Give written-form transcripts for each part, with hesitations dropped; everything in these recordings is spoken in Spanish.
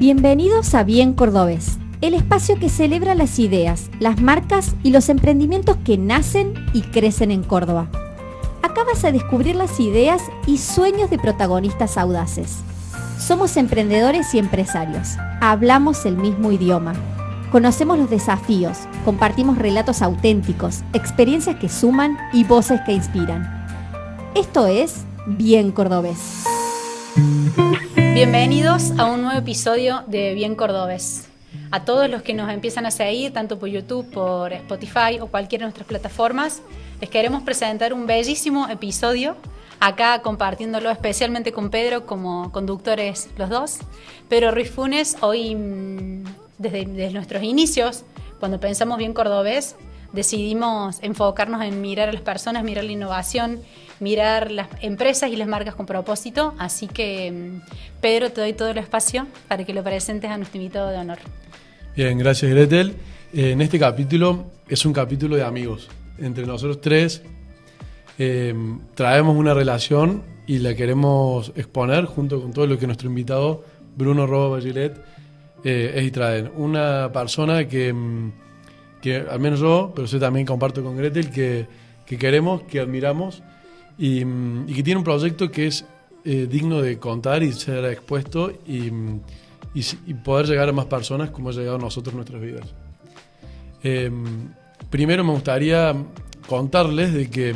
Bienvenidos a Bien Cordobés, el espacio que celebra las ideas, las marcas y los emprendimientos que nacen y crecen en Córdoba. Acá vas a descubrir las ideas y sueños de protagonistas audaces. Somos emprendedores y empresarios, hablamos el mismo idioma. Conocemos los desafíos, compartimos relatos auténticos, experiencias que suman y voces que inspiran. Esto es Bien Cordobés. Bienvenidos a un nuevo episodio de Bien Cordobés. A todos los que nos empiezan a seguir, tanto por YouTube, por Spotify o cualquiera de nuestras plataformas, les queremos presentar un bellísimo episodio, acá compartiéndolo especialmente con Pedro como conductores los dos. Pedro Ruiz Funes, hoy desde nuestros inicios, cuando pensamos Bien Cordobés, decidimos enfocarnos en mirar a las personas, mirar la innovación, mirar las empresas y las marcas con propósito. Así que, Pedro, te doy todo el espacio para que lo presentes a nuestro invitado de honor. Bien, gracias, Gretel. En este capítulo es un capítulo de amigos. Entre nosotros tres traemos una relación y la queremos exponer junto con todo lo que nuestro invitado Bruno Robo Bagilet es y traen. Una persona que al menos yo, pero yo también comparto con Gretel, que queremos, que admiramos y que tiene un proyecto que es digno de contar y ser expuesto y poder llegar a más personas como ha llegado a nosotros en nuestras vidas. Primero me gustaría contarles de que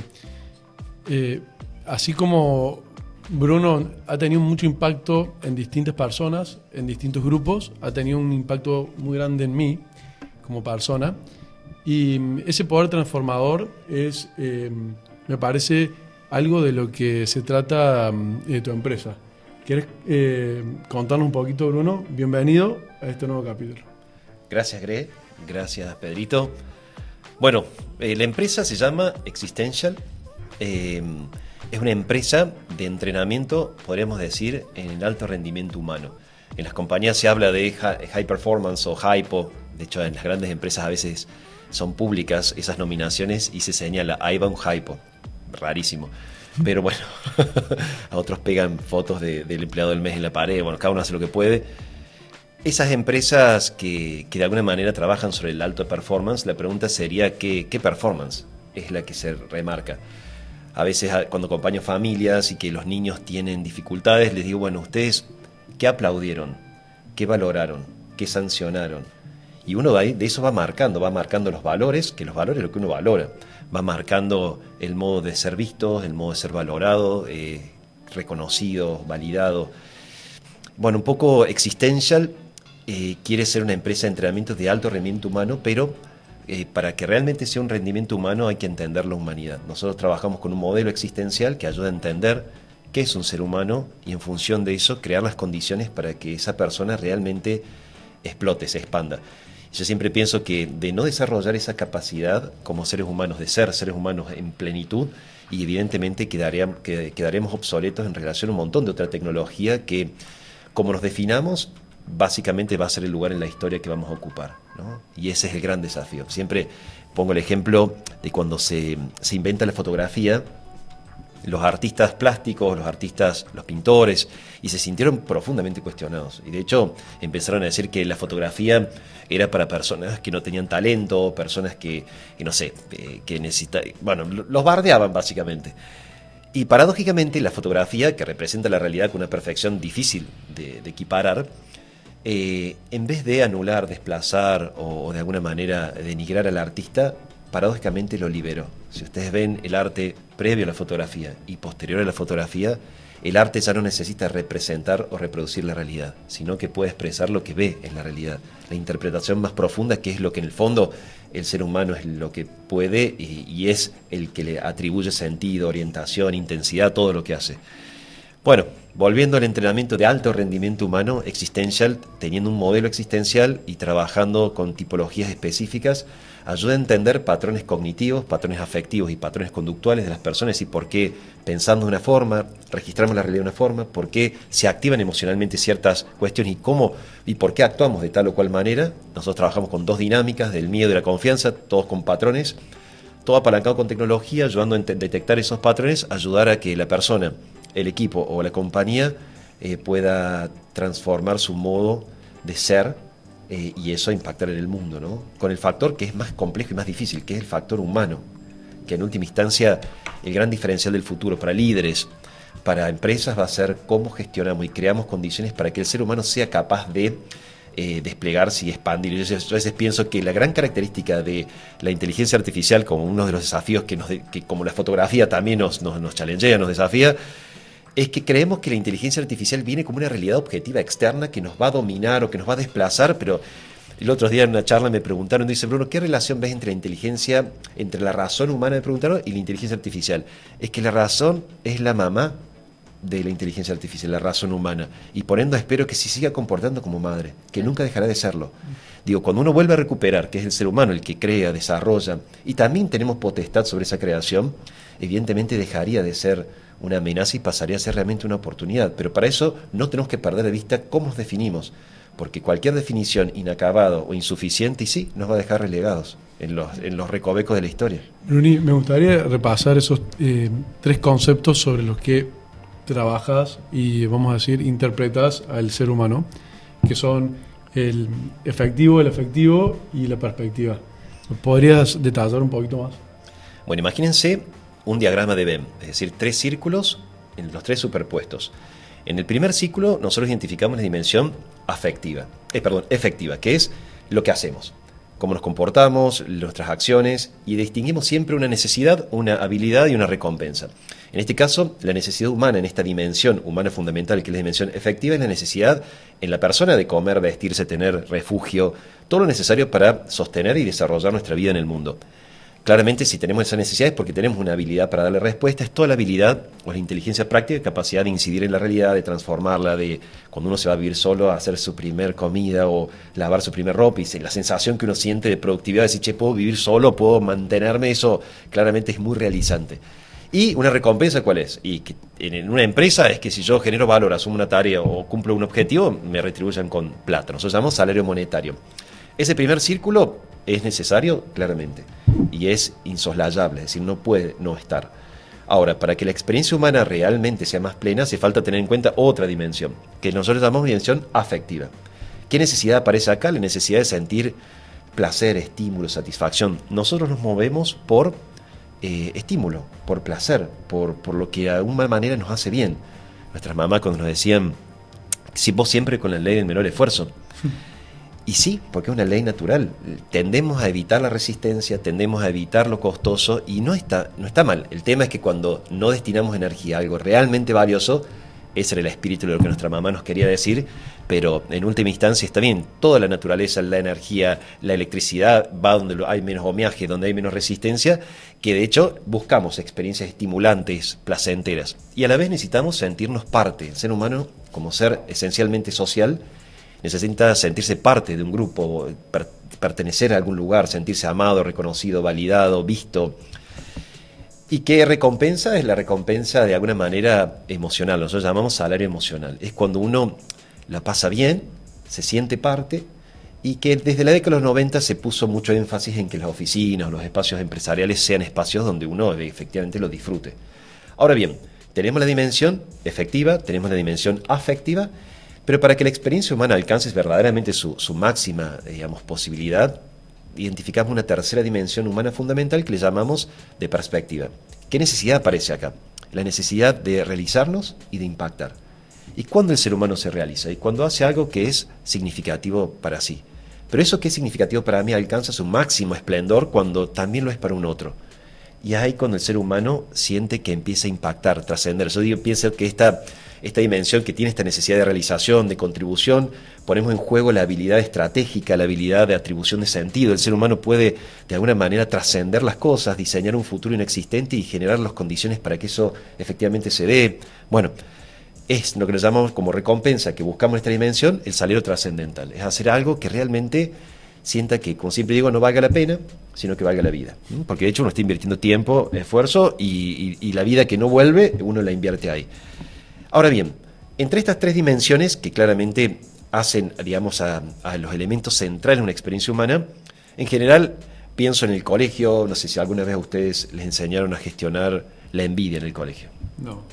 así como Bruno ha tenido mucho impacto en distintas personas, en distintos grupos, ha tenido un impacto muy grande en mí como persona, y ese poder transformador es, me parece, algo de lo que se trata de tu empresa. ¿Quieres contarnos un poquito, Bruno? Bienvenido a este nuevo capítulo. Gracias, Gre. Gracias, Pedrito. Bueno, la empresa se llama Existential. Es una empresa de entrenamiento, podríamos decir, en el alto rendimiento humano. En las compañías se habla de high performance o hypo. De hecho, en las grandes empresas a veces son públicas esas nominaciones y se señala, ahí va un hypo. Rarísimo. Pero bueno, a otros pegan fotos del empleado del mes en la pared. Bueno, cada uno hace lo que puede. Esas empresas que de alguna manera trabajan sobre el alto performance, la pregunta sería ¿qué performance es la que se remarca? A veces cuando acompaño familias y que los niños tienen dificultades, les digo, bueno, ustedes, ¿qué aplaudieron? ¿Qué valoraron? ¿Qué sancionaron? Y uno de eso va marcando los valores, que los valores es lo que uno valora. Va marcando el modo de ser visto, el modo de ser valorado, reconocido, validado. Bueno, un poco Existential quiere ser una empresa de entrenamiento de alto rendimiento humano, pero para que realmente sea un rendimiento humano hay que entender la humanidad. Nosotros trabajamos con un modelo existencial que ayuda a entender qué es un ser humano y en función de eso crear las condiciones para que esa persona realmente explote, se expanda. Yo siempre pienso que de no desarrollar esa capacidad como seres humanos, de ser seres humanos en plenitud, y evidentemente quedaremos obsoletos en relación a un montón de otra tecnología que, como nos definamos, básicamente va a ser el lugar en la historia que vamos a ocupar, ¿no? Y ese es el gran desafío. Siempre pongo el ejemplo de cuando se inventa la fotografía, los artistas plásticos, los pintores, y se sintieron profundamente cuestionados. Y de hecho empezaron a decir que la fotografía era para personas que no tenían talento, personas que no sé, que necesitaban, bueno, los bardeaban básicamente. Y paradójicamente la fotografía, que representa la realidad con una perfección difícil de equiparar, en vez de anular, desplazar o de alguna manera denigrar al artista, paradójicamente lo liberó. Si ustedes ven el arte previo a la fotografía y posterior a la fotografía, el arte ya no necesita representar o reproducir la realidad, sino que puede expresar lo que ve en la realidad. La interpretación más profunda, que es lo que en el fondo el ser humano es lo que puede y es el que le atribuye sentido, orientación, intensidad a todo lo que hace. Bueno, volviendo al entrenamiento de alto rendimiento humano, Existential, teniendo un modelo existencial y trabajando con tipologías específicas, ayuda a entender patrones cognitivos, patrones afectivos y patrones conductuales de las personas y por qué pensando de una forma, registramos la realidad de una forma, por qué se activan emocionalmente ciertas cuestiones y por qué actuamos de tal o cual manera. Nosotros trabajamos con dos dinámicas, del miedo y la confianza, todos con patrones, todo apalancado con tecnología, ayudando a detectar esos patrones, ayudar a que la persona, el equipo o la compañía pueda transformar su modo de ser, y eso impactar en el mundo, ¿no? Con el factor que es más complejo y más difícil, que es el factor humano, que en última instancia el gran diferencial del futuro para líderes, para empresas, va a ser cómo gestionamos y creamos condiciones para que el ser humano sea capaz de desplegarse y expandir. Yo a veces pienso que la gran característica de la inteligencia artificial, como uno de los desafíos que como la fotografía también nos challengea, nos desafía, es que creemos que la inteligencia artificial viene como una realidad objetiva externa que nos va a dominar o que nos va a desplazar, pero el otro día en una charla me preguntaron, dice, Bruno, ¿qué relación ves entre la inteligencia, entre la razón humana, me preguntaron, y la inteligencia artificial? Es que la razón es la mamá de la inteligencia artificial, la razón humana, y por ende espero que se siga comportando como madre, que nunca dejará de serlo. Digo, cuando uno vuelve a recuperar, que es el ser humano el que crea, desarrolla, y también tenemos potestad sobre esa creación, evidentemente dejaría de ser una amenaza y pasaría a ser realmente una oportunidad. Pero para eso no tenemos que perder de vista cómo nos definimos, porque cualquier definición inacabado o insuficiente, y sí, nos va a dejar relegados en los recovecos de la historia. Bruni, me gustaría repasar esos 3 conceptos sobre los que trabajas y, vamos a decir, interpretas al ser humano, que son el efectivo, el afectivo y la perspectiva. ¿Podrías detallar un poquito más? Bueno, imagínense un diagrama de Venn, es decir, 3 círculos en los 3 superpuestos. En el primer círculo nosotros identificamos la dimensión efectiva, que es lo que hacemos, cómo nos comportamos, nuestras acciones, y distinguimos siempre una necesidad, una habilidad y una recompensa. En este caso, la necesidad humana, en esta dimensión humana fundamental, que es la dimensión efectiva, es la necesidad en la persona de comer, vestirse, tener refugio, todo lo necesario para sostener y desarrollar nuestra vida en el mundo. Claramente, si tenemos esa necesidad es porque tenemos una habilidad para darle respuesta. Es toda la habilidad o la inteligencia práctica, capacidad de incidir en la realidad, de transformarla, de cuando uno se va a vivir solo, a hacer su primer comida o lavar su primer ropa, y la sensación que uno siente de productividad, de decir, che, puedo vivir solo, puedo mantenerme, eso claramente es muy realizante. Y una recompensa, ¿cuál es? Y que en una empresa es que si yo genero valor, asumo una tarea o cumplo un objetivo, me retribuyan con plata. Nosotros llamamos salario monetario. Ese primer círculo es necesario, claramente, y es insoslayable, es decir, no puede no estar. Ahora, para que la experiencia humana realmente sea más plena, hace falta tener en cuenta otra dimensión, que nosotros llamamos dimensión afectiva. ¿Qué necesidad aparece acá? La necesidad de sentir placer, estímulo, satisfacción. Nosotros nos movemos por estímulo, por placer, por lo que de alguna manera nos hace bien. Nuestras mamás cuando nos decían, si vos siempre con la ley del menor esfuerzo. Y sí, porque es una ley natural. Tendemos a evitar la resistencia, tendemos a evitar lo costoso, y no está mal. El tema es que cuando no destinamos energía a algo realmente valioso, ese era el espíritu de lo que nuestra mamá nos quería decir, pero en última instancia está bien, toda la naturaleza, la energía, la electricidad va donde hay menos homenaje, donde hay menos resistencia, que de hecho buscamos experiencias estimulantes, placenteras, y a la vez necesitamos sentirnos parte. El ser humano, como ser esencialmente social, necesita sentirse parte de un grupo, pertenecer a algún lugar, sentirse amado, reconocido, validado, visto. ¿Y qué recompensa? Es la recompensa de alguna manera emocional, nosotros llamamos salario emocional. Es cuando uno la pasa bien, se siente parte, y que desde la década de los 90 se puso mucho énfasis en que las oficinas o los espacios empresariales sean espacios donde uno efectivamente lo disfrute. Ahora bien, tenemos la dimensión efectiva, tenemos la dimensión afectiva, pero para que la experiencia humana alcance verdaderamente su máxima, posibilidad, identificamos una tercera dimensión humana fundamental que le llamamos de perspectiva. ¿Qué necesidad aparece acá? La necesidad de realizarnos y de impactar. ¿Y cuándo el ser humano se realiza? Y cuando hace algo que es significativo para sí. Pero eso que es significativo para mí alcanza su máximo esplendor cuando también lo es para un otro. Y ahí cuando el ser humano siente que empieza a impactar, trascender. Yo pienso que esta dimensión que tiene esta necesidad de realización, de contribución, ponemos en juego la habilidad estratégica, la habilidad de atribución de sentido. El ser humano puede de alguna manera trascender las cosas, diseñar un futuro inexistente y generar las condiciones para que eso efectivamente se dé. Bueno, es lo que nos llamamos como recompensa, que buscamos en esta dimensión, el salario trascendental. Es hacer algo que realmente sienta que, como siempre digo, no valga la pena, sino que valga la vida. Porque de hecho uno está invirtiendo tiempo, esfuerzo, y la vida que no vuelve, uno la invierte ahí. Ahora bien, entre estas 3 dimensiones que claramente hacen, a los elementos centrales de una experiencia humana, en general pienso en el colegio. No sé si alguna vez a ustedes les enseñaron a gestionar la envidia en el colegio. No.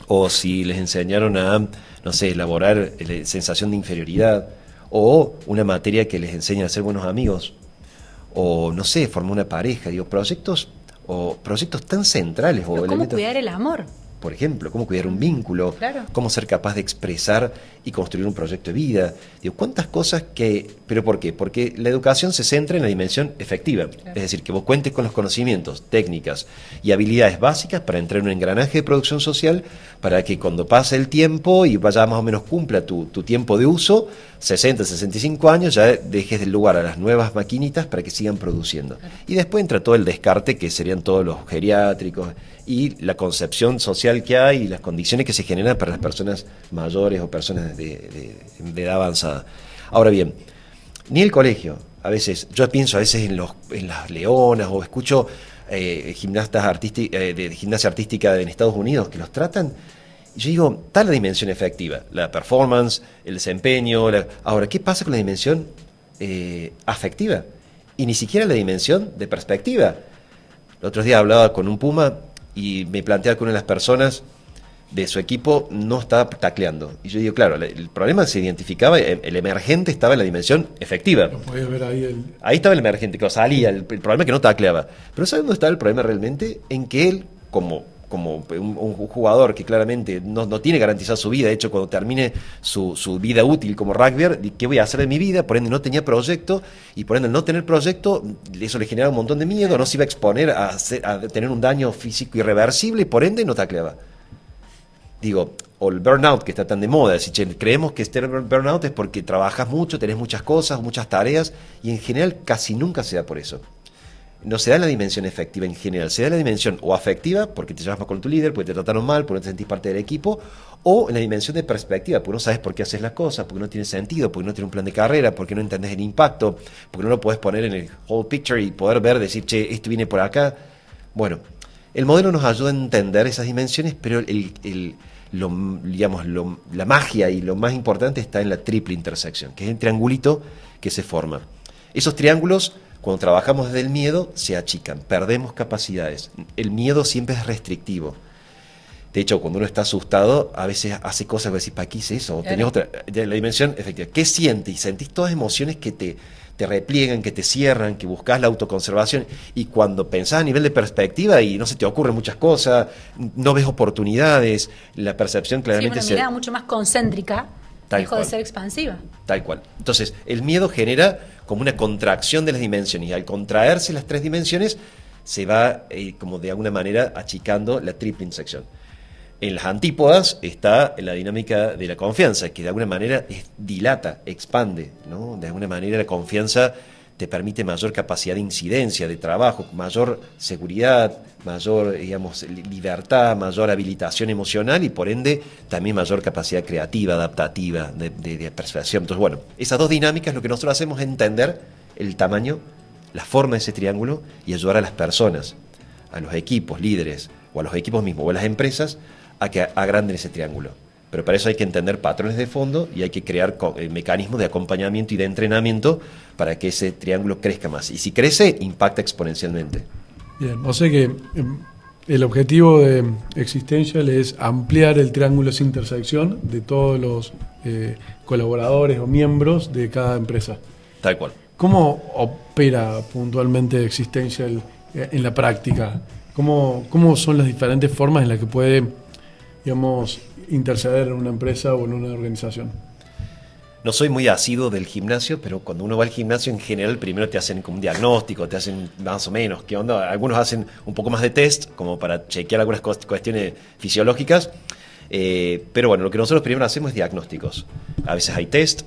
O si les enseñaron a, elaborar la sensación de inferioridad, o una materia que les enseña a ser buenos amigos, o no sé, formar una pareja, digo, proyectos tan centrales. O ¿Cómo elementos, cuidar el amor? por ejemplo, cómo cuidar un vínculo, Claro. cómo ser capaz de expresar y construir un proyecto de vida. Digo, cuántas cosas que... ¿Pero por qué? Porque la educación se centra en la dimensión efectiva. Claro. Es decir, que vos cuentes con los conocimientos, técnicas y habilidades básicas para entrar en un engranaje de producción social, para que cuando pase el tiempo y vaya más o menos cumpla tu tiempo de uso, 60, 65 años, ya dejes el lugar a las nuevas maquinitas para que sigan produciendo. Claro. Y después entra todo el descarte, que serían todos los geriátricos, y la concepción social que hay y las condiciones que se generan para las personas mayores o personas de edad avanzada. Ahora bien, ni el colegio, a veces, yo pienso a veces en las leonas, o escucho gimnastas de gimnasia artística en Estados Unidos que los tratan, y yo digo, está la dimensión efectiva, la performance, el desempeño. Ahora, ¿qué pasa con la dimensión afectiva? Y ni siquiera la dimensión de perspectiva. El otro día hablaba con un puma y me planteaba que una de las personas de su equipo no estaba tacleando. Y yo digo, claro, el problema se identificaba, el emergente estaba en la dimensión efectiva. Lo podías ver ahí. Ahí estaba el emergente, que salía, el problema es que no tacleaba. Pero ¿sabes dónde estaba el problema realmente? En que él, como un jugador que claramente no tiene garantizada su vida, de hecho cuando termine su vida útil como rugbyer, ¿qué voy a hacer de mi vida? Por ende no tenía proyecto, y por ende al no tener proyecto, eso le generaba un montón de miedo, no se iba a exponer a tener un daño físico irreversible, y por ende no tacleaba. Digo, o el burnout, que está tan de moda, si creemos que este burnout es porque trabajas mucho, tenés muchas cosas, muchas tareas, y en general casi nunca se da por eso. No se da la dimensión efectiva en general, se da la dimensión o afectiva, porque te llevas mal con tu líder, porque te trataron mal, porque no te sentís parte del equipo, o en la dimensión de perspectiva, porque no sabes por qué haces las cosas, porque no tiene sentido, porque no tienes un plan de carrera, porque no entendés el impacto, porque no lo podés poner en el whole picture y poder ver, decir, che, esto viene por acá. Bueno, el modelo nos ayuda a entender esas dimensiones, pero la magia y lo más importante está en la triple intersección, que es el triangulito que se forma. Esos triángulos, cuando trabajamos desde el miedo, se achican, perdemos capacidades. El miedo siempre es restrictivo. De hecho, cuando uno está asustado, a veces hace cosas que decís, ¿para qué hice eso? Tenés otra, la dimensión efectiva. ¿Qué sientes? Y sentís todas emociones que te repliegan, que te cierran, que buscas la autoconservación. Y cuando pensás a nivel de perspectiva y no se te ocurren muchas cosas, no ves oportunidades, la percepción claramente una mirada mucho más concéntrica, dejó de ser expansiva. Tal cual. Entonces, el miedo genera como una contracción de las dimensiones, y al contraerse las tres dimensiones, se va como de alguna manera achicando la triple intersección. En las antípodas está la dinámica de la confianza, que de alguna manera dilata, expande, ¿no? De alguna manera la confianza te permite mayor capacidad de incidencia, de trabajo, mayor seguridad, mayor, digamos, libertad, mayor habilitación emocional y por ende también mayor capacidad creativa, adaptativa, de persuasión. Entonces, bueno, esas dos dinámicas lo que nosotros hacemos es entender el tamaño, la forma de ese triángulo y ayudar a las personas, a los equipos, líderes, o a los equipos mismos, o a las empresas, a que agranden ese triángulo. Pero para eso hay que entender patrones de fondo y hay que crear mecanismos de acompañamiento y de entrenamiento para que ese triángulo crezca más. Y si crece, impacta exponencialmente. Bien, o sea que el objetivo de Existential es ampliar el triángulo sin intersección de todos los colaboradores o miembros de cada empresa. Tal cual. ¿Cómo opera puntualmente Existential en la práctica? ¿Cómo son las diferentes formas en las que puede, digamos, interceder en una empresa o en una organización? No soy muy asiduo del gimnasio, pero cuando uno va al gimnasio en general primero te hacen como un diagnóstico, te hacen más o menos qué onda. Algunos hacen un poco más de test como para chequear algunas cuestiones fisiológicas, pero bueno, lo que nosotros primero hacemos es diagnósticos. A veces hay test,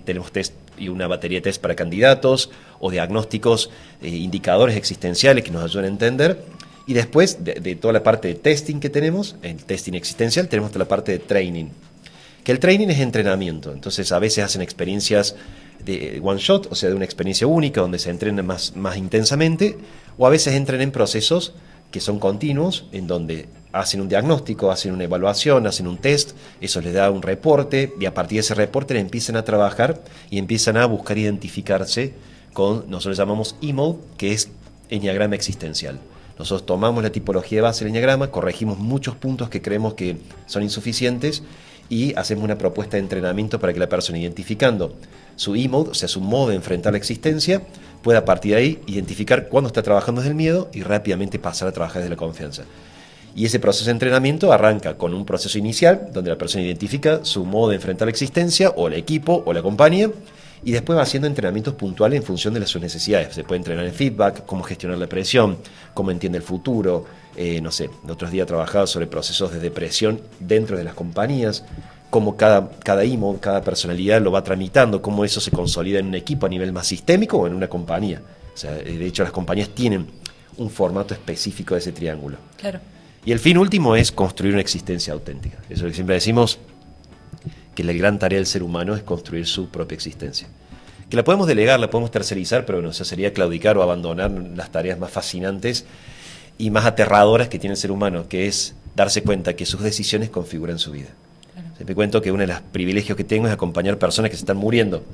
tenemos test y una batería de test para candidatos o diagnósticos, indicadores existenciales que nos ayudan a entender. Y después de toda la parte de testing que tenemos, el testing existencial, tenemos toda la parte de training. Que el training es entrenamiento. Entonces a veces hacen experiencias de one shot, o sea, de una experiencia única donde se entrenan más intensamente, o a veces entran en procesos que son continuos, en donde hacen un diagnóstico, hacen una evaluación, hacen un test, eso les da un reporte, y a partir de ese reporte empiezan a trabajar y empiezan a buscar identificarse con, nosotros llamamos EMO, que es enneagrama existencial. Nosotros tomamos la tipología de base del enneagrama, corregimos muchos puntos que creemos que son insuficientes y hacemos una propuesta de entrenamiento para que la persona, identificando su e-mode, o sea, su modo de enfrentar la existencia, pueda a partir de ahí identificar cuándo está trabajando desde el miedo y rápidamente pasar a trabajar desde la confianza. Y ese proceso de entrenamiento arranca con un proceso inicial donde la persona identifica su modo de enfrentar la existencia, o el equipo, o la compañía, y después va haciendo entrenamientos puntuales en función de sus necesidades. Se puede entrenar en feedback, cómo gestionar la presión, cómo entiende el futuro. No sé, otros días he trabajado sobre procesos de depresión dentro de las compañías, cómo cada IMO, cada personalidad lo va tramitando, cómo eso se consolida en un equipo a nivel más sistémico o en una compañía. O sea, de hecho, las compañías tienen un formato específico de ese triángulo. Claro. Y el fin último es construir una existencia auténtica. Eso es lo que siempre decimos, que la gran tarea del ser humano es construir su propia existencia. Que la podemos delegar, la podemos tercerizar, pero bueno, eso sería claudicar o abandonar las tareas más fascinantes y más aterradoras que tiene el ser humano, que es darse cuenta que sus decisiones configuran su vida. Claro. Siempre cuento que uno de los privilegios que tengo es acompañar personas que se están muriendo,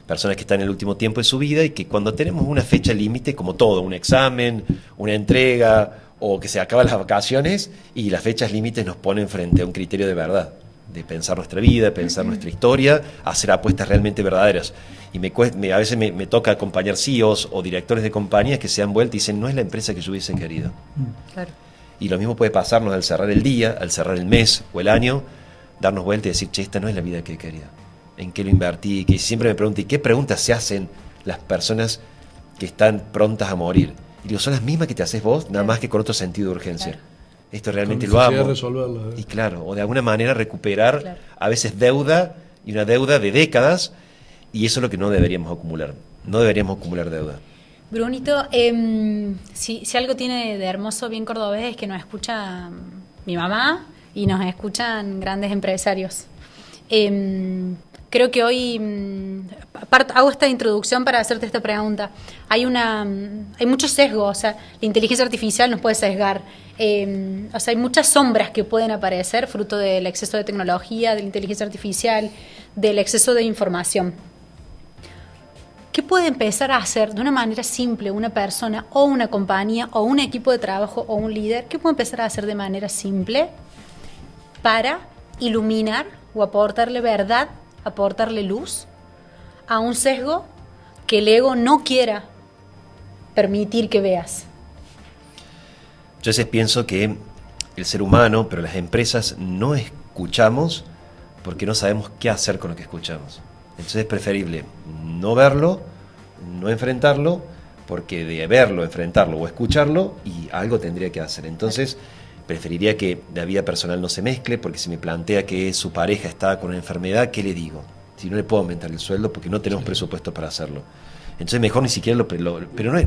personas que están en el último tiempo de su vida y que cuando tenemos una fecha límite, como todo, un examen, una entrega o que se acaban las vacaciones y las fechas límites nos ponen frente a un criterio de verdad, de pensar nuestra vida, pensar nuestra historia, hacer apuestas realmente verdaderas. Y a veces me toca acompañar CEOs o directores de compañías que se dan vuelta y dicen, no es la empresa que yo hubiese querido. Claro. Y lo mismo puede pasarnos al cerrar el día, al cerrar el mes o el año, darnos vuelta y decir, che, esta no es la vida que he querido. ¿En qué lo invertí? Que siempre me pregunto, ¿y qué preguntas se hacen las personas que están prontas a morir? Y digo, son las mismas que te haces vos, nada más que con otro sentido de urgencia. Claro. Esto realmente lo amo. Y claro, o de alguna manera recuperar a veces deuda, y una deuda de décadas, y eso es lo que no deberíamos acumular. No deberíamos acumular deuda. Brunito, si algo tiene de hermoso Bien Cordobés es que nos escucha mi mamá y nos escuchan grandes empresarios. Creo que hoy hago esta introducción para hacerte esta pregunta. Hay muchos sesgos, o sea, la inteligencia artificial nos puede sesgar. O sea, hay muchas sombras que pueden aparecer fruto del exceso de tecnología, de la inteligencia artificial, del exceso de información. ¿Qué puede empezar a hacer de una manera simple una persona o una compañía o un equipo de trabajo o un líder? ¿Qué puede empezar a hacer de manera simple para iluminar o aportarle verdad, aportarle luz a un sesgo que el ego no quiera permitir que veas? Yo a veces pienso que el ser humano, pero las empresas, no escuchamos porque no sabemos qué hacer con lo que escuchamos. Entonces es preferible no verlo, no enfrentarlo, porque de verlo, enfrentarlo o escucharlo, y algo tendría que hacer. Entonces preferiría que la vida personal no se mezcle, porque si me plantea que su pareja está con una enfermedad, ¿qué le digo? Si no le puedo aumentar el sueldo porque no tenemos presupuesto para hacerlo. Entonces mejor ni siquiera pero no es,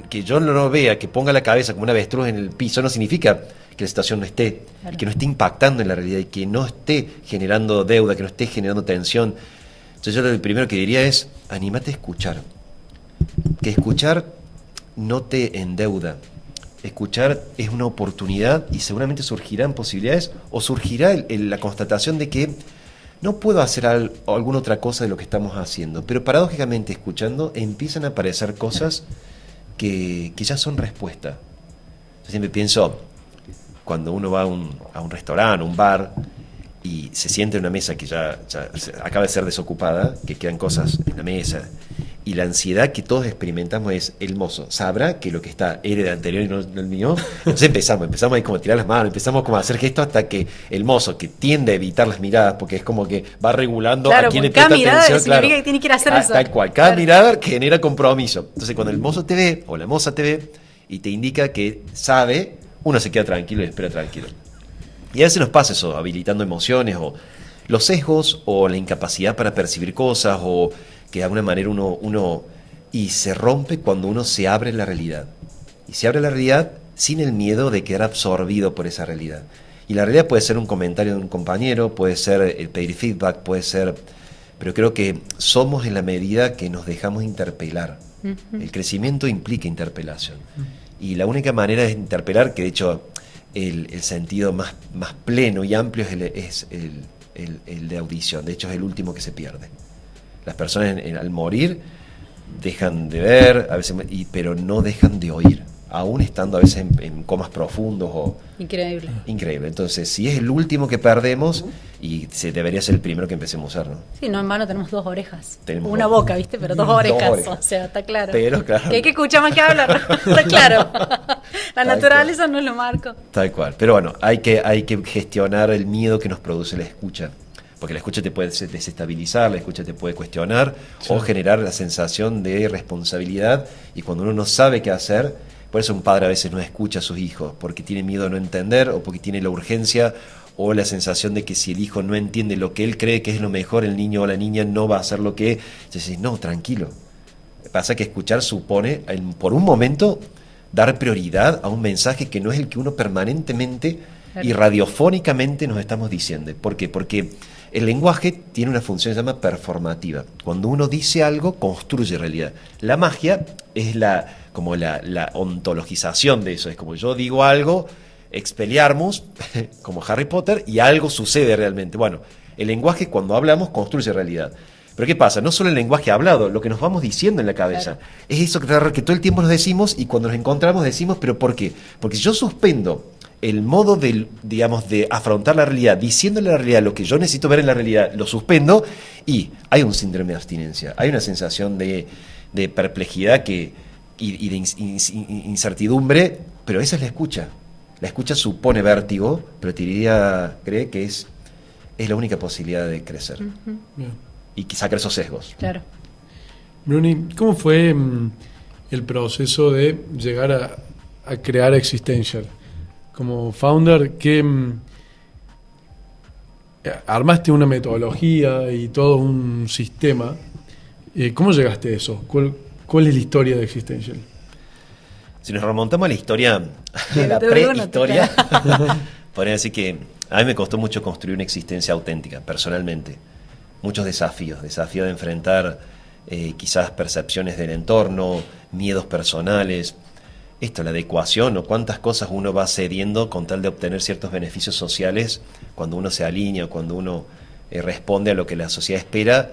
que yo no lo vea, que ponga la cabeza como una avestruz en el piso, no significa que la situación no esté, y que no esté impactando en la realidad, y que no esté generando deuda, que no esté generando tensión. Entonces yo lo primero que diría es, anímate a escuchar. Que escuchar no te endeuda. Escuchar es una oportunidad y seguramente surgirán posibilidades o surgirá la constatación de que no puedo hacer alguna otra cosa de lo que estamos haciendo. Pero paradójicamente escuchando empiezan a aparecer cosas que ya son respuesta. Yo siempre pienso, cuando uno va a un restaurante, a un bar, y se sienta en una mesa que ya acaba de ser desocupada, que quedan cosas en la mesa, y la ansiedad que todos experimentamos es, el mozo sabrá que lo que está era del anterior y no el mío. Entonces empezamos ahí como a tirar las manos, empezamos como a hacer gestos hasta que el mozo, que tiende a evitar las miradas, porque es como que va regulando a quién le presta atención. Claro, significa que tiene que ir a hacer eso. Tal cual, cada mirada genera compromiso. Entonces cuando el mozo te ve, o la moza te ve, y te indica que sabe, uno se queda tranquilo y espera tranquilo. Y a veces nos pasa eso, habilitando emociones, o los sesgos, o la incapacidad para percibir cosas, o que de alguna manera uno y se rompe cuando uno se abre a la realidad. Y se abre a la realidad sin el miedo de quedar absorbido por esa realidad. Y la realidad puede ser un comentario de un compañero, puede ser el pedir feedback, puede ser... Pero creo que somos en la medida que nos dejamos interpelar. El crecimiento implica interpelación. Y la única manera de interpelar, que de hecho el sentido más pleno y amplio es el de audición. De hecho es el último que se pierde. Las personas al morir dejan de ver, a veces, pero no dejan de oír, aún estando a veces en comas profundos. Increíble. Entonces, si es el último que perdemos, y se debería ser el primero que empecemos a usar, ¿no? Sí, no en vano tenemos 2 orejas. Tenemos Una 2. boca, ¿viste? Pero 2 orejas. orejas. O sea, está claro. Pero, claro. Que hay que escuchar más que hablar. Está claro. La Tal naturaleza no lo marco. Tal cual. Pero bueno, hay que gestionar el miedo que nos produce la escucha. Porque la escucha te puede desestabilizar, la escucha te puede cuestionar o generar la sensación de responsabilidad. Y cuando uno no sabe qué hacer, por eso un padre a veces no escucha a sus hijos, porque tiene miedo a no entender o porque tiene la urgencia o la sensación de que si el hijo no entiende lo que él cree que es lo mejor, el niño o la niña no va a hacer lo que... Entonces, no, tranquilo. Pasa que escuchar supone, por un momento, dar prioridad a un mensaje que no es el que uno permanentemente y radiofónicamente nos estamos diciendo. ¿Por qué? Porque el lenguaje tiene una función que se llama performativa. Cuando uno dice algo, construye realidad. La magia es como la ontologización de eso. Es como yo digo algo, Expelliarmus, como Harry Potter, y algo sucede realmente. Bueno, el lenguaje cuando hablamos construye realidad. Pero ¿qué pasa? No solo el lenguaje hablado, lo que nos vamos diciendo en la cabeza. Claro. Es eso que todo el tiempo nos decimos y cuando nos encontramos decimos, ¿pero por qué? Porque si yo suspendo el modo de afrontar la realidad, diciéndole a la realidad lo que yo necesito ver en la realidad, lo suspendo y hay un síndrome de abstinencia, hay una sensación de perplejidad y de incertidumbre, pero esa es la escucha. La escucha supone vértigo, pero te diría, cree que es la única posibilidad de crecer. Y sacar esos sesgos. Claro. Bruni, ¿cómo fue el proceso de llegar a crear Existential? Como founder, ¿qué armaste una metodología y todo un sistema? ¿Cómo llegaste a eso? ¿Cuál es la historia de Existential? Si nos remontamos a la historia, la prehistoria, podría decir que a mí me costó mucho construir una existencia auténtica, personalmente. Muchos desafíos de enfrentar quizás percepciones del entorno, miedos personales, la adecuación o cuántas cosas uno va cediendo con tal de obtener ciertos beneficios sociales cuando uno se alinea, cuando uno responde a lo que la sociedad espera.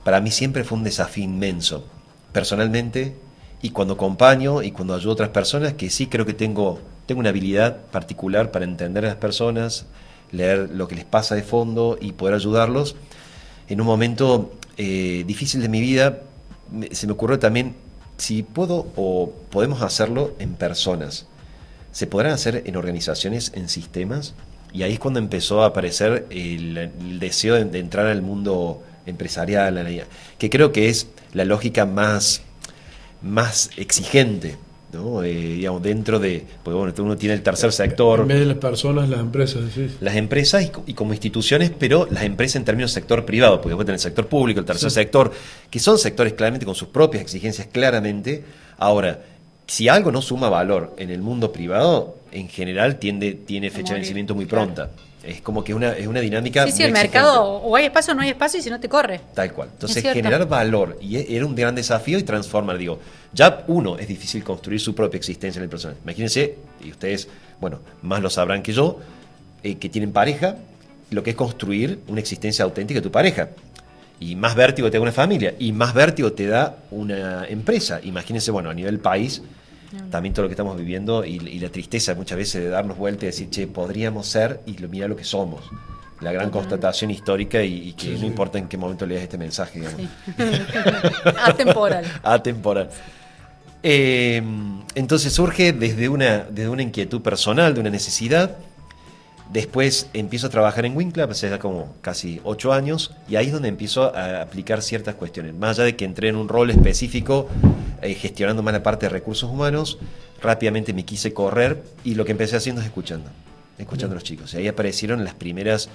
Para mí siempre fue un desafío inmenso, personalmente, y cuando acompaño y cuando ayudo a otras personas, que sí creo que tengo una habilidad particular para entender a las personas, leer lo que les pasa de fondo y poder ayudarlos. En un momento difícil de mi vida, se me ocurrió también, si puedo o podemos hacerlo en personas, se podrán hacer en organizaciones, en sistemas, y ahí es cuando empezó a aparecer el deseo de entrar al mundo empresarial, que creo que es la lógica más exigente, ¿no? Dentro de, porque bueno, uno tiene el tercer sector. En vez de las personas, las empresas, ¿sí? Las empresas y como instituciones, pero las empresas en términos de sector privado, porque después tenés el sector público, el tercer sector, que son sectores claramente con sus propias exigencias claramente. Ahora, si algo no suma valor en el mundo privado, en general tiene fecha de vencimiento muy pronta. Es como que es una dinámica. Sí, el mercado, o hay espacio o no hay espacio, y si no te corre. Tal cual. Entonces, generar valor, y era un gran desafío, y transformar, ya es difícil construir su propia existencia en el personal. Imagínense, y ustedes, bueno, más lo sabrán que yo, que tienen pareja, lo que es construir una existencia auténtica de tu pareja. Y más vértigo te da una familia, y más vértigo te da una empresa. Imagínense, bueno, a nivel país, también todo lo que estamos viviendo y la tristeza muchas veces de darnos vuelta y decir, che, podríamos ser, y mira lo que somos. La gran constatación histórica y que no importa en qué momento leas este mensaje, digamos. Sí. Atemporal. Entonces surge desde una inquietud personal, de una necesidad. Después empiezo a trabajar en WinClub hace ya como casi 8 años, y ahí es donde empiezo a aplicar ciertas cuestiones. Más allá de que entré en un rol específico, gestionando más la parte de recursos humanos, rápidamente me quise correr, y lo que empecé haciendo es escuchando a los chicos. Y ahí aparecieron las primeras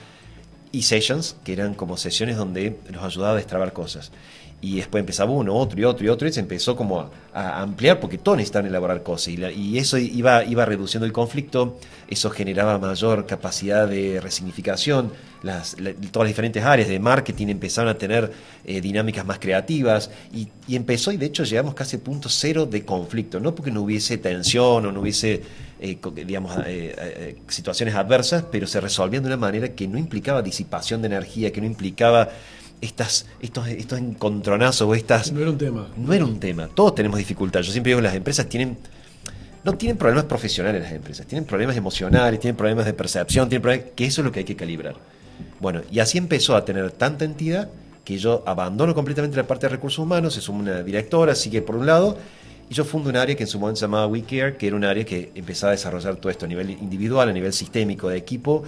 e-sessions, que eran como sesiones donde nos ayudaba a destrabar cosas. Y después empezaba uno, otro, y se empezó como a ampliar, porque todos necesitaban elaborar cosas, y eso iba reduciendo el conflicto. Eso generaba mayor capacidad de resignificación. Todas las diferentes áreas de marketing empezaron a tener dinámicas más creativas, y empezó, y de hecho llegamos casi al punto cero de conflicto, no porque no hubiese tensión o no hubiese situaciones adversas, pero se resolvían de una manera que no implicaba disipación de energía, que no implicaba estos encontronazos o estas... No era un tema. No era un tema. Todos tenemos dificultades. Yo siempre digo que las empresas no tienen problemas profesionales, las empresas tienen problemas emocionales, tienen problemas de percepción, que eso es lo que hay que calibrar. Bueno, y así empezó a tener tanta entidad que yo abandono completamente la parte de recursos humanos, se suma una directora, sigue por un lado, y yo fundo un área que en su momento se llamaba WeCare, que era un área que empezaba a desarrollar todo esto a nivel individual, a nivel sistémico, de equipo,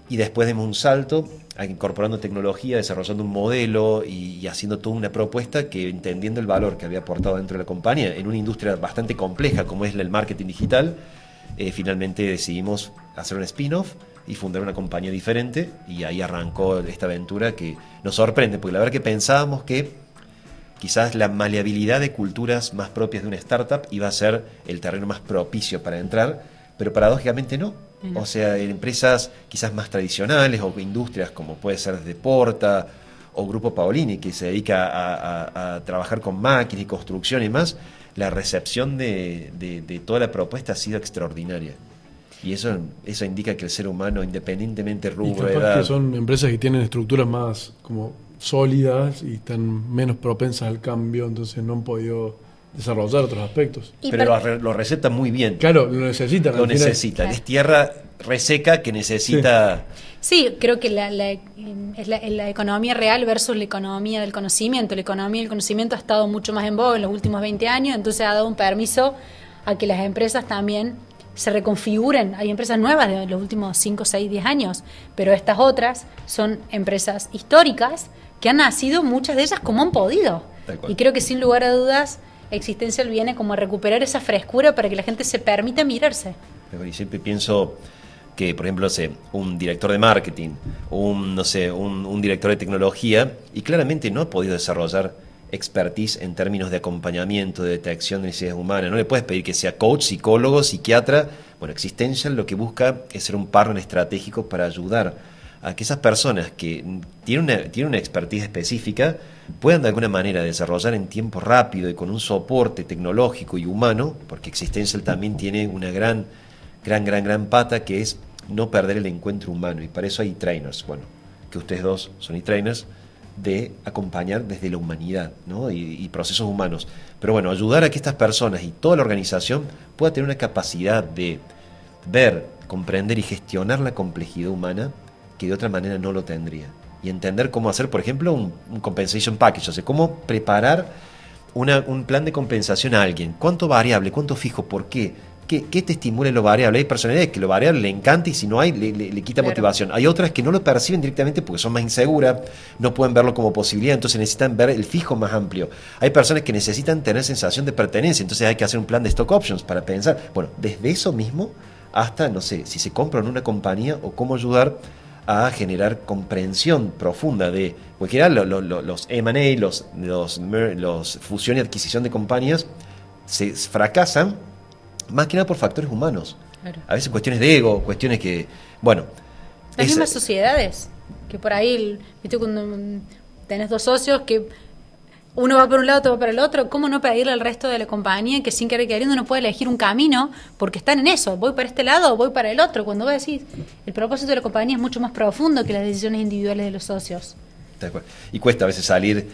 y después dimos un salto, incorporando tecnología, desarrollando un modelo y haciendo toda una propuesta que, entendiendo el valor que había aportado dentro de la compañía, en una industria bastante compleja como es el marketing digital, finalmente decidimos hacer un spin-off y fundar una compañía diferente, y ahí arrancó esta aventura que nos sorprende, porque la verdad que pensábamos que quizás la maleabilidad de culturas más propias de una startup iba a ser el terreno más propicio para entrar, pero paradójicamente no. O sea, en empresas quizás más tradicionales o industrias como puede ser desde Porta o Grupo Paolini, que se dedica a trabajar con máquinas y construcción y más, la recepción de toda la propuesta ha sido extraordinaria. Y eso indica que el ser humano, independientemente rubro, y capaz edad... que son empresas que tienen estructuras más como sólidas y están menos propensas al cambio, entonces no han podido desarrollar otros aspectos. Pero lo recetan muy bien. Claro, lo necesitan. Lo necesitan. Es tierra reseca que necesita... Sí, creo que la economía real versus la economía del conocimiento. La economía del conocimiento ha estado mucho más en boga en los últimos 20 años, entonces ha dado un permiso a que las empresas también se reconfiguren. Hay empresas nuevas de los últimos 5, 6, 10 años, pero estas otras son empresas históricas que han nacido, muchas de ellas, como han podido. Y creo que sin lugar a dudas Existential viene como a recuperar esa frescura para que la gente se permita mirarse. Y siempre pienso que, por ejemplo, un director de marketing, un director de tecnología, y claramente no ha podido desarrollar expertise en términos de acompañamiento, de detección de necesidades humanas. No le puedes pedir que sea coach, psicólogo, psiquiatra. Bueno, Existential lo que busca es ser un partner estratégico para ayudar a que esas personas que tienen una expertise específica puedan de alguna manera desarrollar en tiempo rápido y con un soporte tecnológico y humano, porque Existential también tiene una gran pata, que es no perder el encuentro humano, y para eso hay trainers, bueno, que ustedes dos son e-trainers, de acompañar desde la humanidad, ¿no? y procesos humanos. Pero bueno, ayudar a que estas personas y toda la organización pueda tener una capacidad de ver, comprender y gestionar la complejidad humana que de otra manera no lo tendría. Y entender cómo hacer, por ejemplo, un compensation package, o sea, cómo preparar un plan de compensación a alguien. ¿Cuánto variable? ¿Cuánto fijo? ¿Por qué? ¿Qué te estimula lo variable? Hay personalidades que lo variable le encanta y si no hay, le quita motivación. Hay otras que no lo perciben directamente porque son más inseguras, no pueden verlo como posibilidad, entonces necesitan ver el fijo más amplio. Hay personas que necesitan tener sensación de pertenencia, entonces hay que hacer un plan de stock options para pensar, bueno, desde eso mismo hasta, no sé, si se compra en una compañía o cómo ayudar a generar comprensión profunda de cualquiera, los M&A, los fusión y adquisición de compañías se fracasan más que nada por factores humanos. Claro. A veces cuestiones de ego, cuestiones que, bueno... Las mismas sociedades, que por ahí, ¿viste? Cuando tenés dos socios que uno va por un lado, otro va para el otro, ¿cómo no pedirle al resto de la compañía que sin querer queriendo uno puede elegir un camino porque están en eso? ¿Voy para este lado o voy para el otro? Cuando vos decís, el propósito de la compañía es mucho más profundo que las decisiones individuales de los socios. Y cuesta a veces salir,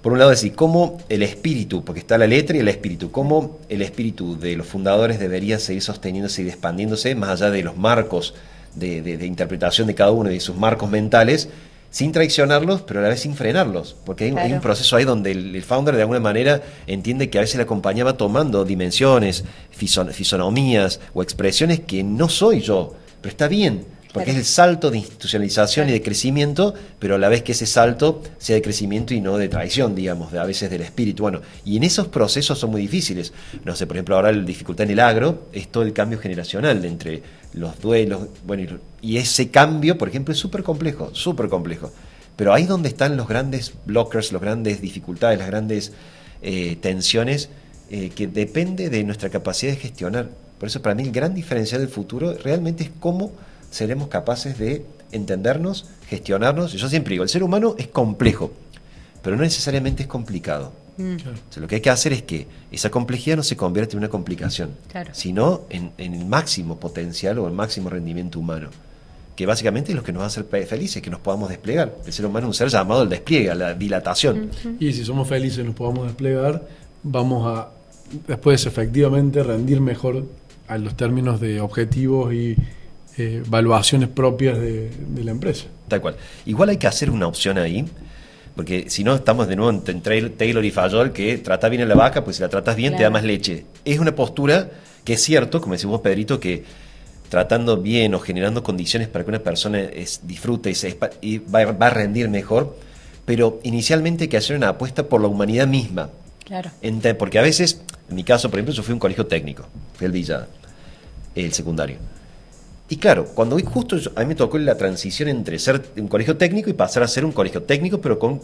por un lado decir, cómo el espíritu, porque está la letra y el espíritu, cómo el espíritu de los fundadores debería seguir sosteniéndose y expandiéndose más allá de los marcos de interpretación de cada uno y de sus marcos mentales, sin traicionarlos, pero a la vez sin frenarlos, porque hay un proceso ahí donde el founder de alguna manera entiende que a veces la compañía va tomando dimensiones, fisonomías o expresiones que no soy yo, pero está bien, porque es el salto de institucionalización y de crecimiento, pero a la vez que ese salto sea de crecimiento y no de traición, digamos, a veces del espíritu. Bueno, y en esos procesos son muy difíciles. No sé, por ejemplo, ahora la dificultad en el agro es todo el cambio generacional de entre los duelos, bueno, y ese cambio, por ejemplo, es súper complejo. Pero ahí es donde están los grandes blockers, las grandes dificultades, las grandes tensiones, que depende de nuestra capacidad de gestionar. Por eso, para mí, el gran diferencial del futuro realmente es cómo seremos capaces de entendernos, gestionarnos. Yo siempre digo, el ser humano es complejo, pero no necesariamente es complicado. Claro. O sea, lo que hay que hacer es que esa complejidad no se convierta en una complicación, sino en el máximo potencial o el máximo rendimiento humano, que básicamente es lo que nos va a hacer felices, que nos podamos desplegar. El ser humano es un ser llamado al despliegue, a la dilatación. Y si somos felices y nos podamos desplegar, vamos a después efectivamente rendir mejor a los términos de objetivos y evaluaciones propias de la empresa. Tal cual. Igual hay que hacer una opción ahí, porque si no estamos de nuevo en Taylor y Fayol, que trata bien a la vaca, pues si la tratas bien te da más leche. Es una postura que es cierto, como decís vos, Pedrito, que tratando bien o generando condiciones para que una persona disfrute y va a rendir mejor, pero inicialmente hay que hacer una apuesta por la humanidad misma. Claro. Porque a veces, en mi caso, por ejemplo, yo fui a un colegio técnico, fui al Villada, el secundario. Y claro, cuando justo a mí me tocó la transición entre ser un colegio técnico y pasar a ser un colegio técnico, pero con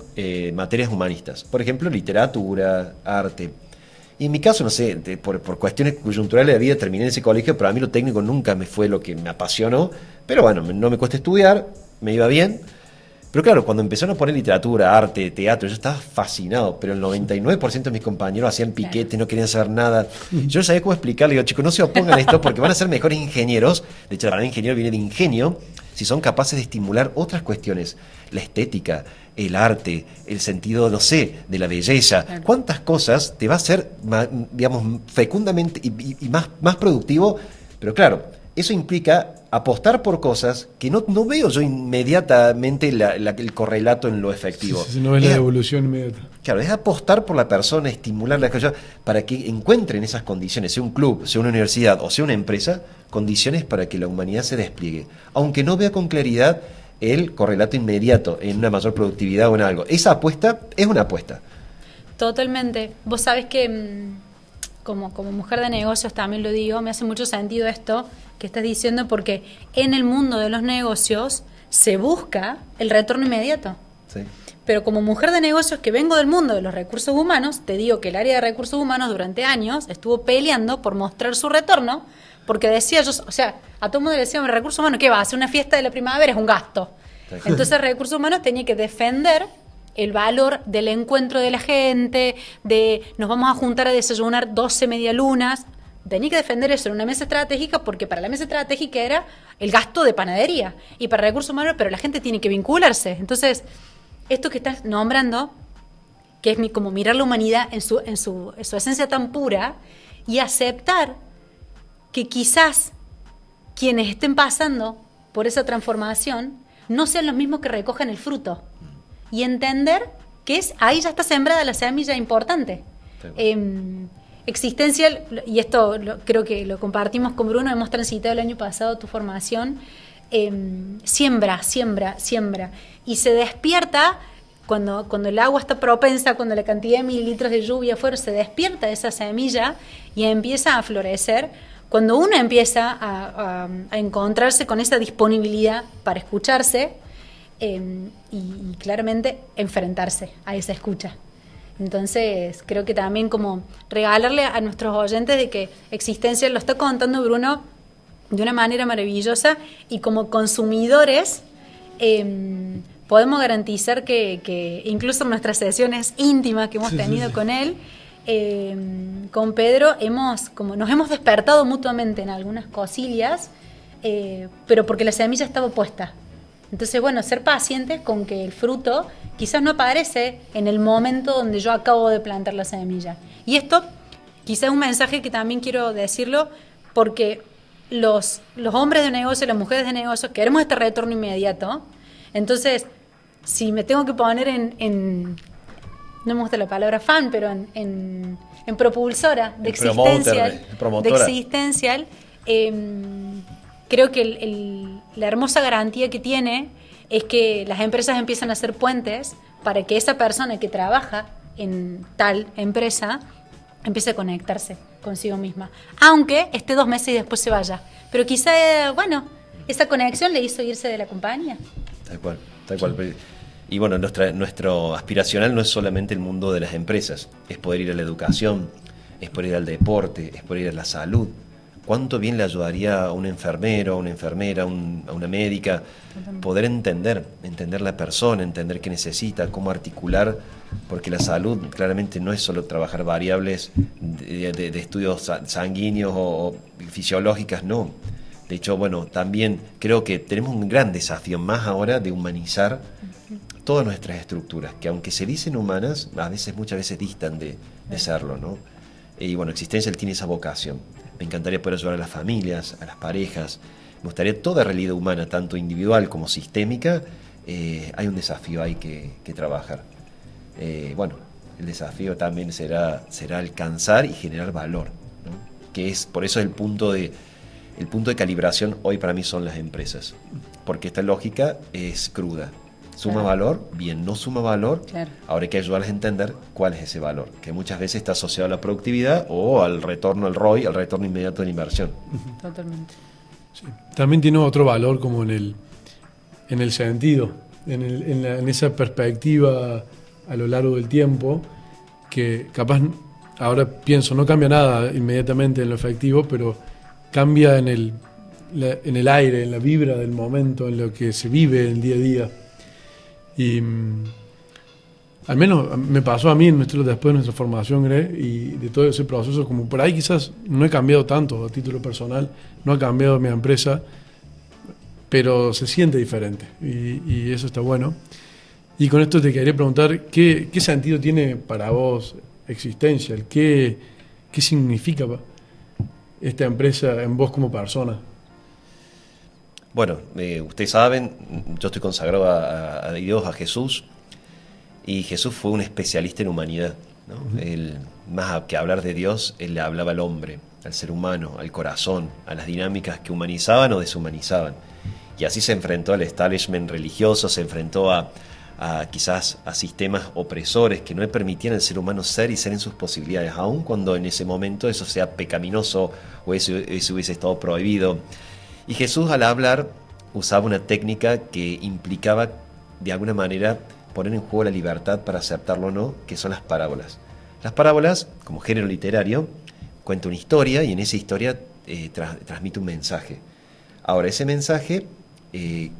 materias humanistas. Por ejemplo, literatura, arte. Y en mi caso, no sé, por cuestiones coyunturales de la vida terminé en ese colegio, pero a mí lo técnico nunca me fue lo que me apasionó. Pero bueno, no me cuesta estudiar, me iba bien. Pero claro, cuando empezaron a poner literatura, arte, teatro, yo estaba fascinado, pero el 99% de mis compañeros hacían piquete, no querían saber nada. Yo no sabía cómo explicarle, digo, chicos, no se opongan a esto porque van a ser mejores ingenieros. De hecho, la palabra ingeniero viene de ingenio, si son capaces de estimular otras cuestiones, la estética, el arte, el sentido, no sé, de la belleza. Claro. ¿Cuántas cosas te va a hacer, digamos, fecundamente y más productivo? Pero claro, eso implica apostar por cosas que no veo yo inmediatamente el correlato en lo efectivo. Sí, no es la evolución inmediata. Claro, es apostar por la persona, estimularla para que encuentren esas condiciones, sea un club, sea una universidad o sea una empresa, condiciones para que la humanidad se despliegue. Aunque no vea con claridad el correlato inmediato en una mayor productividad o en algo. Esa apuesta es una apuesta. Totalmente. Vos sabés que como mujer de negocios también lo digo, me hace mucho sentido esto que estás diciendo, porque en el mundo de los negocios se busca el retorno inmediato. Sí. Pero como mujer de negocios que vengo del mundo de los recursos humanos, te digo que el área de recursos humanos durante años estuvo peleando por mostrar su retorno, porque decía yo, o sea, a todo el mundo le decíamos, recursos humanos, ¿qué va? Hacer una fiesta de la primavera es un gasto. Entonces recursos humanos tenía que defender el valor del encuentro de la gente, de nos vamos a juntar a desayunar 12 medialunas. Tenía que defender eso en una mesa estratégica, porque para la mesa estratégica era el gasto de panadería, y para recursos humanos, pero la gente tiene que vincularse. Entonces, esto que estás nombrando, que es como mirar la humanidad en su esencia tan pura, y aceptar que quizás quienes estén pasando por esa transformación no sean los mismos que recojan el fruto, y entender que ahí ya está sembrada la semilla importante. Existencial, y esto creo que lo compartimos con Bruno, hemos transitado el año pasado tu formación, siembra, y se despierta cuando el agua está propensa, cuando la cantidad de mililitros de lluvia fueron, se despierta esa semilla y empieza a florecer cuando uno empieza a encontrarse con esa disponibilidad para escucharse y claramente enfrentarse a esa escucha. Entonces, creo que también como regalarle a nuestros oyentes de que Existencia lo está contando Bruno de una manera maravillosa, y como consumidores podemos garantizar que incluso en nuestras sesiones íntimas que hemos tenido con él, con Pedro, nos hemos despertado mutuamente en algunas cosillas, pero porque la semilla estaba puesta. Entonces, bueno, ser pacientes con que el fruto quizás no aparece en el momento donde yo acabo de plantar la semilla. Y esto quizás es un mensaje que también quiero decirlo, porque los hombres de negocio, las mujeres de negocio, queremos este retorno inmediato. Entonces, si me tengo que poner no me gusta la palabra fan, pero en propulsora de Existencial, creo que la hermosa garantía que tiene es que las empresas empiezan a hacer puentes para que esa persona que trabaja en tal empresa empiece a conectarse consigo misma, aunque esté 2 meses y después se vaya. Pero quizá, esa conexión le hizo irse de la compañía. Tal cual. Y bueno, nuestro aspiracional no es solamente el mundo de las empresas, es poder ir a la educación, es poder ir al deporte, es poder ir a la salud. ¿Cuánto bien le ayudaría a un enfermero, a una enfermera, a una médica, poder entender la persona, entender qué necesita, cómo articular? Porque la salud claramente no es solo trabajar variables de estudios sanguíneos o fisiológicas, no. De hecho, también creo que tenemos un gran desafío más ahora de humanizar todas nuestras estructuras, que aunque se dicen humanas, muchas veces distan de serlo, ¿no? Y Existencial tiene esa vocación. Me encantaría poder ayudar a las familias, a las parejas. Me gustaría toda realidad humana, tanto individual como sistémica, hay un desafío ahí que trabajar. Bueno, el desafío también será alcanzar y generar valor, ¿no? Que es, por eso el punto de calibración hoy para mí son las empresas, porque esta lógica es cruda. Suma valor, bien, no suma valor, Claro. ahora hay que ayudarles a entender cuál es ese valor, que muchas veces está asociado a la productividad o al retorno, al ROI, al retorno inmediato de la inversión. Totalmente. Sí. También tiene otro valor como en el sentido, en esa perspectiva a lo largo del tiempo, que capaz, ahora pienso, no cambia nada inmediatamente en lo efectivo, pero cambia en el aire, en la vibra del momento, en lo que se vive en el día a día. Y al menos me pasó a mí después de nuestra formación, y de todo ese proceso, como por ahí quizás no he cambiado tanto a título personal, no ha cambiado mi empresa, pero se siente diferente y eso está bueno. Y con esto te quería preguntar, ¿qué sentido tiene para vos Existential? ¿Qué significa esta empresa en vos como persona? Bueno, ustedes saben, yo estoy consagrado a Dios, a Jesús, y Jesús fue un especialista en humanidad, ¿no? Uh-huh. Él, más que hablar de Dios, él le hablaba al hombre, al ser humano, al corazón, a las dinámicas que humanizaban o deshumanizaban. Y así se enfrentó al establishment religioso, se enfrentó quizás a sistemas opresores que no le permitían al ser humano ser y ser en sus posibilidades, aun cuando en ese momento eso sea pecaminoso o eso hubiese estado prohibido. Y Jesús, al hablar, usaba una técnica que implicaba de alguna manera poner en juego la libertad para aceptarlo o no, que son las parábolas. Las parábolas, como género literario, cuenta una historia y en esa historia transmite un mensaje. Ahora, ese mensaje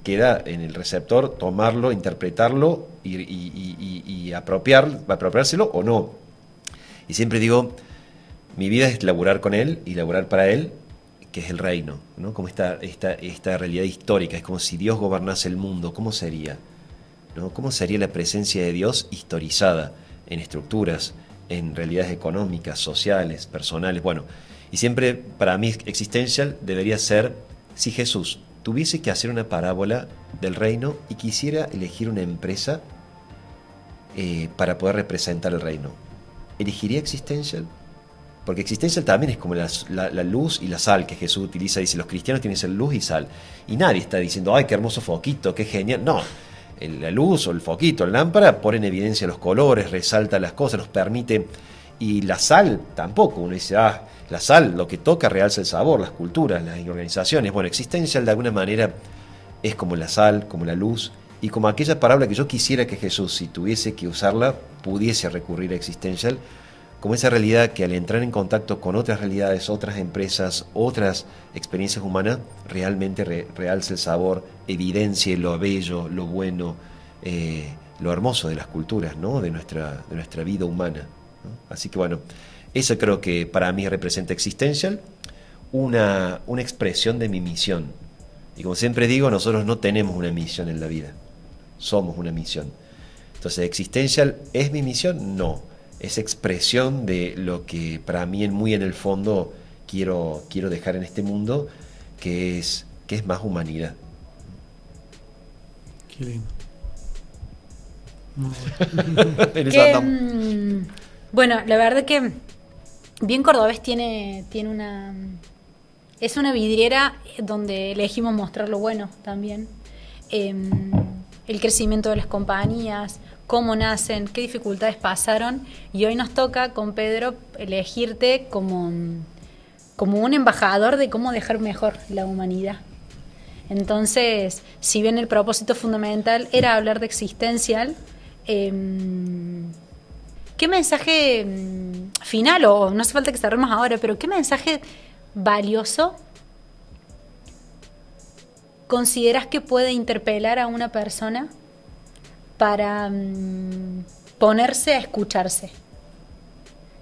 queda en el receptor tomarlo, interpretarlo y apropiárselo o no. Y siempre digo, mi vida es laburar con él y laburar para él, que es el reino, ¿no? Como esta realidad histórica, es como si Dios gobernase el mundo. ¿Cómo sería? ¿No? ¿Cómo sería la presencia de Dios historizada en estructuras, en realidades económicas, sociales, personales? Bueno, y siempre para mí Existential debería ser, si Jesús tuviese que hacer una parábola del reino y quisiera elegir una empresa para poder representar el reino, ¿elegiría Existential? Porque Existential también es como la luz y la sal que Jesús utiliza. Dice, los cristianos tienen que ser luz y sal. Y nadie está diciendo, ay, qué hermoso foquito, qué genial. No, la luz o el foquito, la lámpara, pone en evidencia los colores, resalta las cosas, nos permite. Y la sal tampoco. Uno dice, la sal, lo que toca realza el sabor, las culturas, las organizaciones. Bueno, Existential de alguna manera es como la sal, como la luz. Y como aquella parábola que yo quisiera que Jesús, si tuviese que usarla, pudiese recurrir a Existential, como esa realidad que al entrar en contacto con otras realidades, otras empresas, otras experiencias humanas, realmente realce el sabor, evidencie lo bello, lo bueno, lo hermoso de las culturas, ¿no? de nuestra vida humana, ¿no? Así que bueno, eso creo que para mí representa Existential, una expresión de mi misión. Y como siempre digo, nosotros no tenemos una misión en la vida, somos una misión. Entonces, ¿Existential es mi misión? No. Es expresión de lo que para mí muy en el fondo quiero dejar en este mundo, que es más humanidad. Qué lindo. Bueno, la verdad que Bien Cordobés tiene una... Es una vidriera donde elegimos mostrar lo bueno también. El crecimiento de las compañías, cómo nacen, qué dificultades pasaron, y hoy nos toca con Pedro elegirte como un embajador de cómo dejar mejor la humanidad. Entonces, si bien el propósito fundamental era hablar de Existential, ¿qué mensaje final, o no hace falta que cerremos ahora, pero qué mensaje valioso consideras que puede interpelar a una persona para ponerse a escucharse?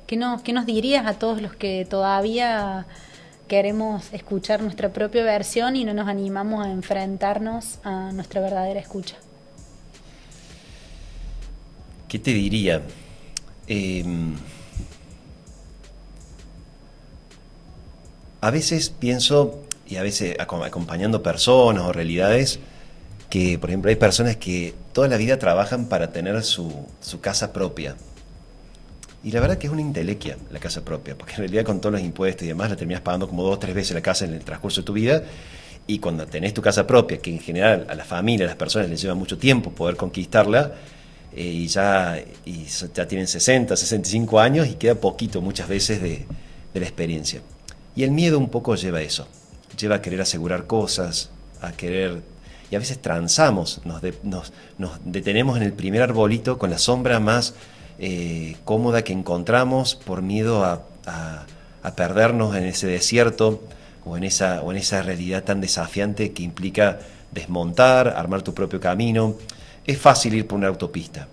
¿Qué nos dirías a todos los que todavía queremos escuchar nuestra propia versión y no nos animamos a enfrentarnos a nuestra verdadera escucha? ¿Qué te diría? A veces pienso, y a veces acompañando personas o realidades, que, por ejemplo, hay personas que toda la vida trabajan para tener su casa propia. Y la verdad que es una intelequia la casa propia, porque en realidad con todos los impuestos y demás la terminas pagando como 2 o 3 veces la casa en el transcurso de tu vida. Y cuando tenés tu casa propia, que en general a la familia, a las personas les lleva mucho tiempo poder conquistarla, y ya tienen 60, 65 años y queda poquito muchas veces de la experiencia. Y el miedo un poco lleva a eso, lleva a querer asegurar cosas, a querer... Y a veces transamos, nos detenemos en el primer arbolito con la sombra más cómoda que encontramos por miedo a perdernos en ese desierto o en esa realidad tan desafiante que implica desmontar, armar tu propio camino. Es fácil ir por una autopista,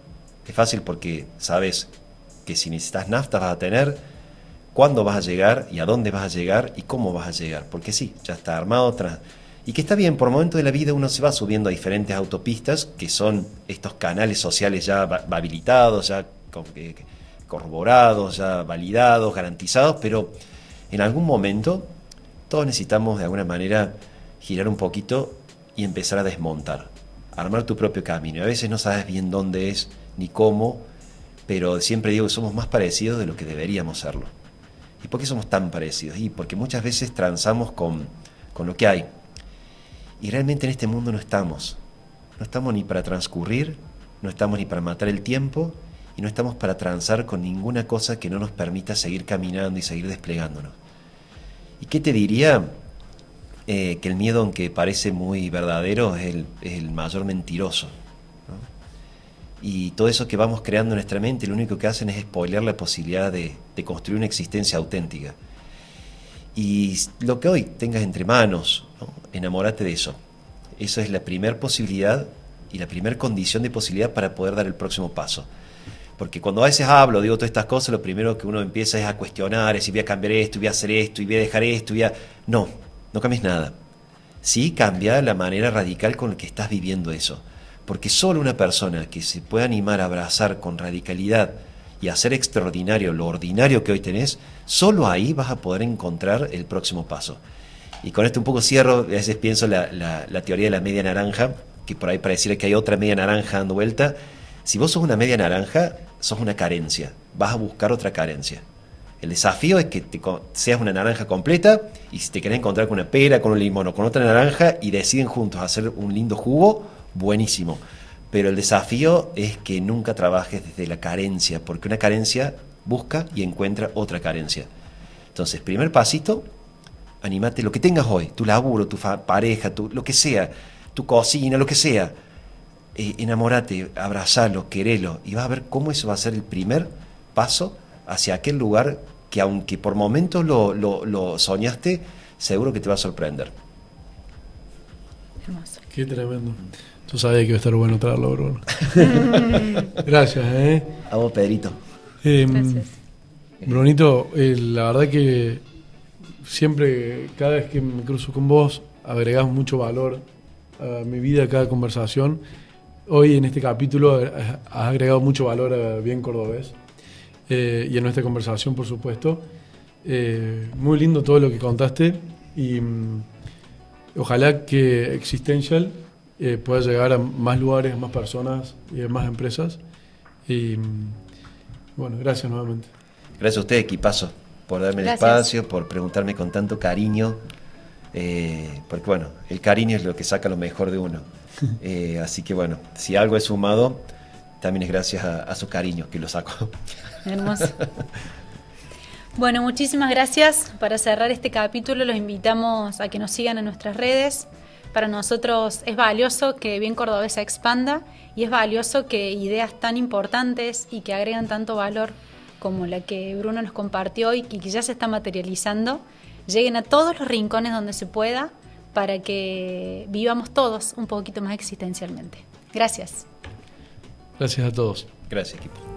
es fácil porque sabes que si necesitas nafta vas a tener, cuándo vas a llegar y a dónde vas a llegar y cómo vas a llegar, porque sí, ya está armado. Y que está bien, por momentos de la vida uno se va subiendo a diferentes autopistas, que son estos canales sociales ya habilitados, ya corroborados, ya validados, garantizados, pero en algún momento todos necesitamos de alguna manera girar un poquito y empezar a desmontar, armar tu propio camino. A veces no sabes bien dónde es ni cómo, pero siempre digo que somos más parecidos de lo que deberíamos serlo. ¿Y por qué somos tan parecidos? Y porque muchas veces transamos con lo que hay. Y realmente en este mundo no estamos ni para transcurrir, no estamos ni para matar el tiempo, y no estamos para transar con ninguna cosa que no nos permita seguir caminando y seguir desplegándonos. ¿Y qué te diría? Que el miedo, aunque parece muy verdadero, es el mayor mentiroso, ¿no? Y todo eso que vamos creando en nuestra mente, lo único que hacen es spoilear la posibilidad de construir una existencia auténtica. Y lo que hoy tengas entre manos, ¿no? Enamórate de eso. Eso es la primera posibilidad y la primera condición de posibilidad para poder dar el próximo paso. Porque cuando a veces digo todas estas cosas, lo primero que uno empieza es a cuestionar, es si voy a cambiar esto, voy a hacer esto, y voy a dejar esto, No cambies nada. Sí cambia la manera radical con la que estás viviendo eso. Porque solo una persona que se pueda animar a abrazar con radicalidad y hacer extraordinario lo ordinario que hoy tenés, solo ahí vas a poder encontrar el próximo paso. Y con esto un poco cierro. A veces pienso la teoría de la media naranja, que por ahí pareciera que hay otra media naranja dando vuelta. Si vos sos una media naranja, sos una carencia, vas a buscar otra carencia. El desafío es que seas una naranja completa, y si te querés encontrar con una pera, con un limón o con otra naranja y deciden juntos hacer un lindo jugo, buenísimo. Pero el desafío es que nunca trabajes desde la carencia, porque una carencia busca y encuentra otra carencia. Entonces, primer pasito, anímate, lo que tengas hoy, tu laburo, tu pareja, lo que sea, tu cocina, lo que sea. Enamórate, abrazalo, querelo, y vas a ver cómo eso va a ser el primer paso hacia aquel lugar que, aunque por momentos lo soñaste, seguro que te va a sorprender. Hermoso. Qué tremendo. Yo sabía que iba a estar bueno traerlo, Bruno. Gracias, A vos, Pedrito. Gracias. Brunito, la verdad que siempre, cada vez que me cruzo con vos, agregás mucho valor a mi vida, a cada conversación. Hoy en este capítulo has agregado mucho valor a Bien Cordobés, y en nuestra conversación, por supuesto. Muy lindo todo lo que contaste, y ojalá que Existential pueda llegar a más lugares, a más personas y a más empresas. Y bueno, gracias nuevamente. Gracias a usted, equipazo, por darme el espacio, por preguntarme con tanto cariño, porque bueno, el cariño es lo que saca lo mejor de uno. Así que bueno, si algo es sumado, también es gracias a su cariño que lo saco. Hermoso. Bueno, muchísimas gracias. Para cerrar este capítulo los invitamos a que nos sigan en nuestras redes. Para nosotros es valioso que Bien Cordobés se expanda, y es valioso que ideas tan importantes y que agregan tanto valor como la que Bruno nos compartió y que ya se está materializando, lleguen a todos los rincones donde se pueda, para que vivamos todos un poquito más existencialmente. Gracias. Gracias a todos. Gracias, equipo.